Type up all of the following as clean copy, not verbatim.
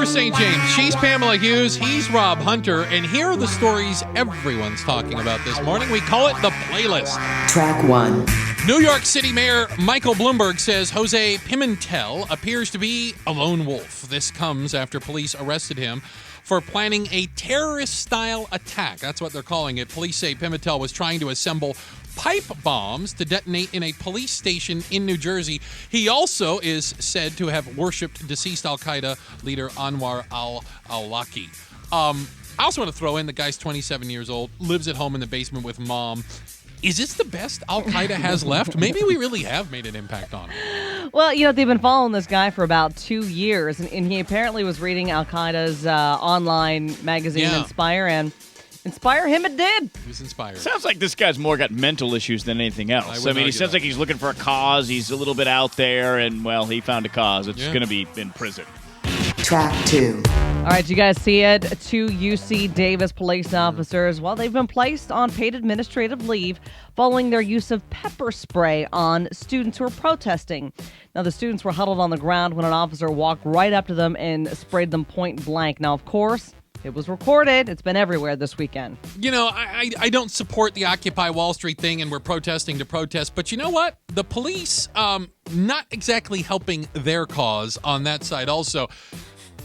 River St. James. She's Pamela Hughes. He's Rob Hunter. And here are the stories everyone's talking about this morning. We call it the playlist. Track 1. New York City Mayor Michael Bloomberg says Jose Pimentel appears to be a lone wolf. This comes after police arrested him for planning a terrorist-style attack. That's what they're calling it. Police say Pimentel was trying to assemble pipe bombs to detonate in a police station in New Jersey. He also is said to have worshipped deceased al-Qaeda leader Anwar al-Awlaki. I also want to throw in the guy's 27 years old, lives at home in the basement with mom. Is this the best al-Qaeda has left? Maybe we really have made an impact on him. Well, they've been following this guy for about 2 years, and he apparently was reading al-Qaeda's online magazine, Inspire, and inspire him it did. He was inspired. Sounds like this guy's more got mental issues than anything else. I mean, he sounds like he's looking for a cause. He's a little bit out there, and, well, he found a cause. It's going to be in prison. Track 2. All right, you guys see it? 2 UC Davis police officers, they've been placed on paid administrative leave following their use of pepper spray on students who were protesting. Now, the students were huddled on the ground when an officer walked right up to them and sprayed them point blank. Now, of course, it was recorded. It's been everywhere this weekend. I don't support the Occupy Wall Street thing, and we're protesting to protest. But you know what? The police, not exactly helping their cause on that side also.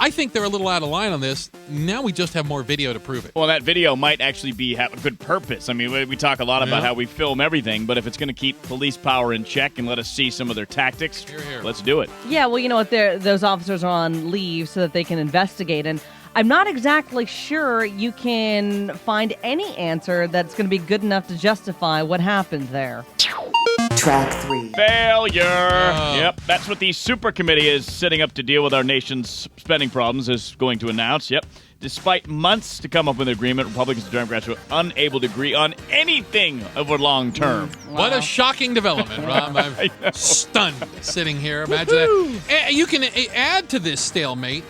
I think they're a little out of line on this. Now we just have more video to prove it. Well, that video might actually have a good purpose. I mean, we talk a lot about how we film everything, but if it's going to keep police power in check and let us see some of their tactics, let's do it. Yeah, well, you know what? Those officers are on leave so that they can investigate, and I'm not exactly sure you can find any answer that's going to be good enough to justify what happened there. Track 3. Failure. Yep, that's what the super committee is setting up to deal with our nation's spending problems is going to announce. Yep. Despite months to come up with an agreement, Republicans and Democrats were unable to agree on anything over long term. What a shocking development, Rob. I'm stunned sitting here. Imagine that. You can add to this stalemate.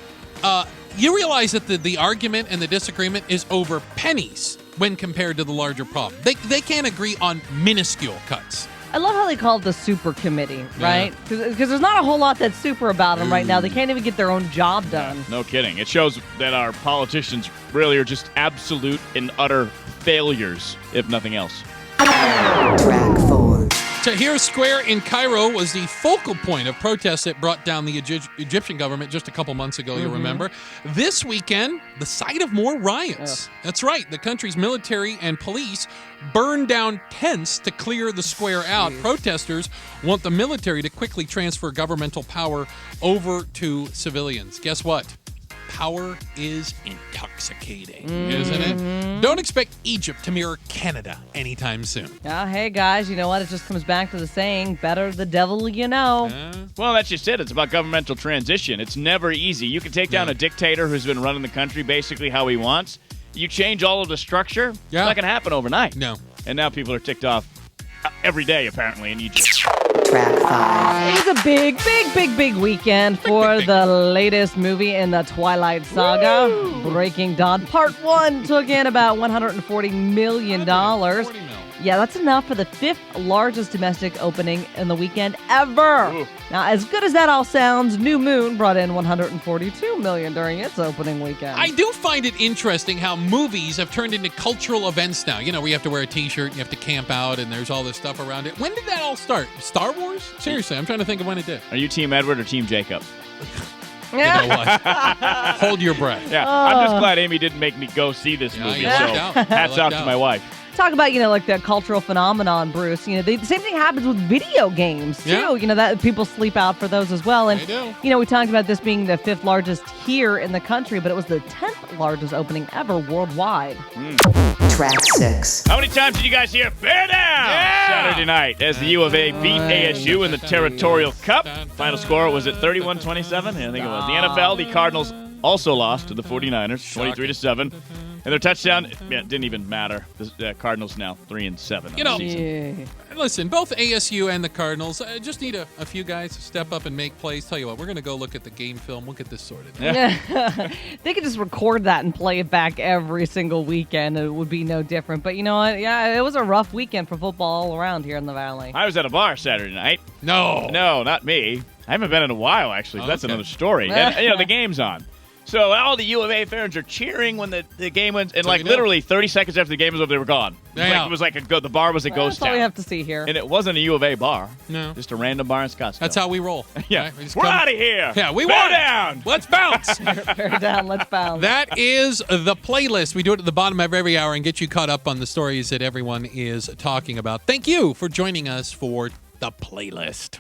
You realize that the argument and the disagreement is over pennies when compared to the larger problem. They can't agree on minuscule cuts. I love how they call it the super committee, right? Because there's not a whole lot that's super about them right now. They can't even get their own job done. No kidding. It shows that our politicians really are just absolute and utter failures, if nothing else. Track 4. Tahrir Square in Cairo was the focal point of protests that brought down the Egyptian government just a couple months ago, you'll remember. This weekend, the site of more riots. That's right. The country's military and police burned down tents to clear the square out. Protesters want the military to quickly transfer governmental power over to civilians. Guess what? Power is intoxicating, isn't it? Don't expect Egypt to mirror Canada anytime soon. Hey, guys, you know what? It just comes back to the saying, better the devil you know. Well, that's just it. It's about governmental transition. It's never easy. You can take down a dictator who's been running the country basically how he wants. You change all of the structure, it's not going to happen overnight. No. And now people are ticked off every day, apparently, in Egypt. Track 5. It's a big weekend for the latest movie in the Twilight Saga. Breaking Dawn Part 1 took in about $140 million. Yeah, that's enough for the 5th largest domestic opening in the weekend ever. Ooh. Now, as good as that all sounds, New Moon brought in $142 million during its opening weekend. I do find it interesting how movies have turned into cultural events now. You know, where you have to wear a T-shirt, you have to camp out, and there's all this stuff around it. When did that all start? Star Wars? Seriously, I'm trying to think of when it did. Are you Team Edward or Team Jacob? You know what? Hold your breath. Yeah, I'm just glad Amy didn't make me go see this movie, so hats off to my wife. Talk about, like the cultural phenomenon, Bruce. The same thing happens with video games, too. Yeah. That people sleep out for those as well. And, They do. We talked about this being the 5th largest here in the country, but it was the 10th largest opening ever worldwide. Track 6. How many times did you guys hear "Bear Down" Saturday night as the U of A beat ASU in the Territorial Cup? Final score was at 31-27. I think it was. The NFL, the Cardinals also lost to the 49ers, 23-7. And their touchdown, didn't even matter. The Cardinals now 3-7 on the season. Listen, both ASU and the Cardinals just need a few guys to step up and make plays. Tell you what, we're going to go look at the game film. We'll get this sorted. They could just record that and play it back every single weekend. It would be no different. But you know what? Yeah, it was a rough weekend for football all around here in the Valley. I was at a bar Saturday night. No, not me. I haven't been in a while, actually. But that's another story. And, the game's on. So all the U of A fans are cheering when the game went, and So like you know. literally 30 seconds after the game was over, they were gone. Yeah. It was like the bar was a ghost That's all town. we have to see here. And it wasn't a U of A bar. No. Just a random bar in Scottsdale. That's how we roll. Yeah. Right? We just We're come- out of here. Yeah, we Bear won. down. Let's bounce. Bear down, let's bounce. That is the playlist. We do it at the bottom of every hour and get you caught up on the stories that everyone is talking about. Thank you for joining us for the playlist.